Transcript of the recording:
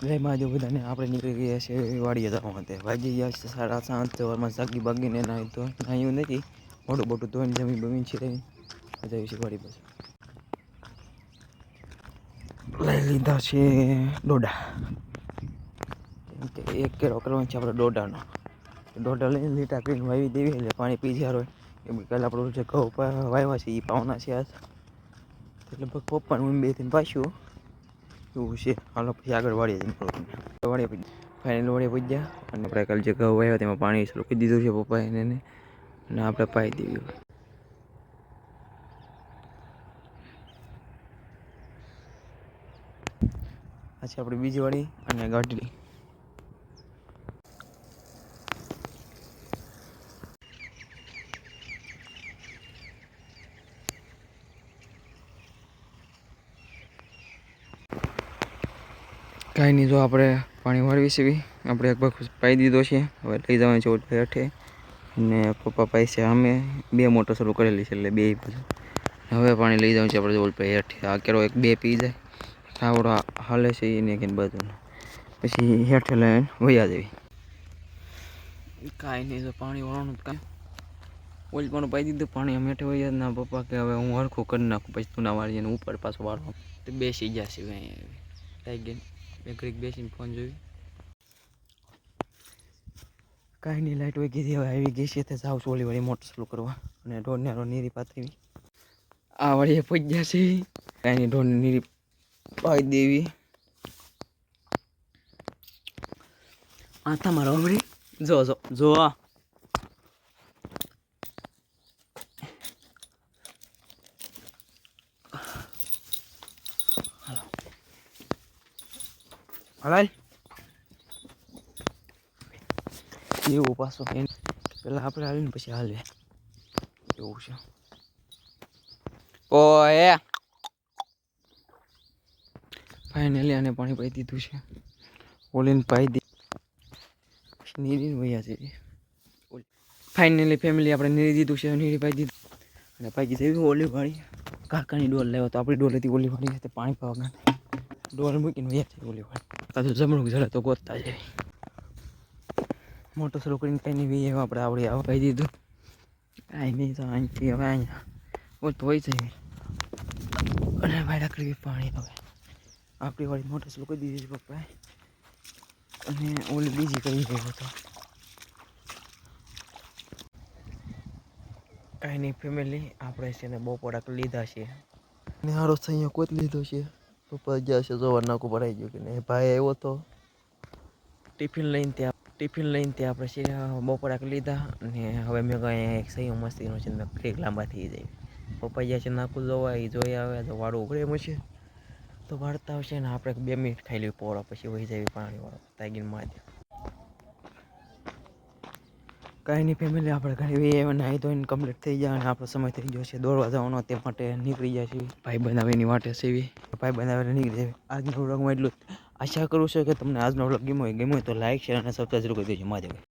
જય મહાદેવ બધાને. આપણે નીકળી ગયા છે વાડીએ જવા માટે. વાજી ગયા છે 7:30 સવારમાં જાગી બાગીને નાહી તો નાહ્યું નથી. મોટું મોટું ધોઈને જમીન બમીન છે જઈએ છીએ વાડી પાસે. લઈ લીધા છે ડોડા. એક કેરો કરવાનો છે આપણે ડોડાનો. ડોડા લઈને લીટા કરીને વાવી દેવી એટલે પાણી પી જાય હોય. એમ કાલે આપણું જે ઘઉં વાવ્યા છે એ પાવાના છે આજ. એટલે પપ્પાનું 2-3 પાછું એવું છે. હાલો પછી આગળ વાળીએ વાળીએ પછી ફાઇનલ વાળીએ પૂજ્યા અને આપણે કાલે જે ઘઉં આવ્યા તેમાં પાણી રોકી દીધું છે પપ્પાએ એને અને આપણે પાઈ દેવી. આ છે આપણી બીજી વાળી અને ગાડી. કાંઈ નહીં, જો આપણે પાણી વાળવી છે. આપણે એક ભાગ પાઈ દીધો છે. હવે લઈ જવાનું છે ઓટલે હેઠે અને પપ્પા પાસે છે. અમે 2 મોટર શરૂ કરેલી છે એટલે 2 બાજુ હવે પાણી લઈ જવાનું છે આપણે ઓટલે હેઠે. આ કેરો 1-2 પી જાય આવડો હાલે છે એને કંઈ બધું પછી હેઠે લઈને વયા દેવી. કાંઈ નહીં, તો પાણી વાળવાનું કાંઈ ઓલ પણ પાઈ દીધું પાણી અમે હેઠે વયા ના. પપ્પા કે હવે હું હરખું કરી નાખું પછી તું ના વાળીને ઉપર પાછું વાળવા તો બેસી જશે. થઈ ગઈ એક ઘડીક બેસીને ફોન જોઈ. કાંઈ નહીં, લાઈટ વહી ગઈ હવે આવી ગઈ છે તો જાઉં છું ઓલી વાળી મોટર ચાલુ કરવા અને ઢોરને નીરી પાથરી આ વાળી પહોંચી જશે. કાંઈ નહીં, ઢોરને નીરી પાઈ દેવી. આ તમારો હમણી જો જો જો હલાલ એવું પાછું પેલા આપણે હાલીને પછી હાલે એવું છે. ઓય ફાઇનલી આને પાણી પાઈ દીધું છે. ઓલીને પાઈ દી નીરીને વયા છે. ફાઇનલી ફેમિલી આપણે નીરી દીધું છે. નીરી પાઈ દીધું અને પાઈ દીધી ઓલી વાળી. કાકાની ડોલ લેવો તો આપણી ડોલ હતી ઓલી વાળી પાણી પાવા ડોલ મૂકીને વયા છે ઓલી વાળી. પાછું જમણું ઝડે તો ગોતતા જાય. મોટો શરૂ કરીને કંઈ નહીં આપણે આવડે આવા પાઈ દીધું. કાંઈ નહીં, તો અહીંથી હવે અહીંયા હોય જાય અને વાયડા કરી પાણી. હવે આપણી વાળી મોટર શરૂ કરી દીધી છે પપ્પાએ અને ઓલી બીજી કરી ગયો હતો. કાંઈ નહીં ફેમિલી, આપણે છે ને બપોરા લીધા છે અને હારો અહીંયા કોઈ લીધો છે. પપ્પા ગયા છે જોવા નાકું ભરાઈ ગયું કે નહીં. ભાઈ આવ્યો તો ટિફિન લઈને ત્યાં આપણે છે બપોરા લીધા અને હવે મેં કાંઈ એક સહી મસ્તીનો છે મેં ક્રેક લાંબા થઈ જાય. પપ્પા ગયા છે નાકું જોવા, એ જોઈ આવે તો વાળું ઉઘડે એમ છે તો વાળતા આવશે ને આપણે 2 મિનિટ ખાઈ લેવી પોળા પછી વહી જાય પાણી વાળો તાગીને મારી. કાંઈ નહીં ફેમિલી, આપણે ઘણી નાહી ધોઈને કમ્પ્લીટ થઈ જાય અને આપણો સમય થઈ ગયો છે દોડવા જવાનો. તે માટે નીકળી જાય છે. ભાઈ બનાવીની વાટે સેવી ભાઈ બનાવીને નીકળી જાય. આજનો વ્લોગમાં એટલું આશા કરું છું કે તમને આજનો વ્લોગ ગમ્યો હોય તો લાઈક શેર અને સબસ્ક્રાઈબ કરી દેજો. મજા આવે.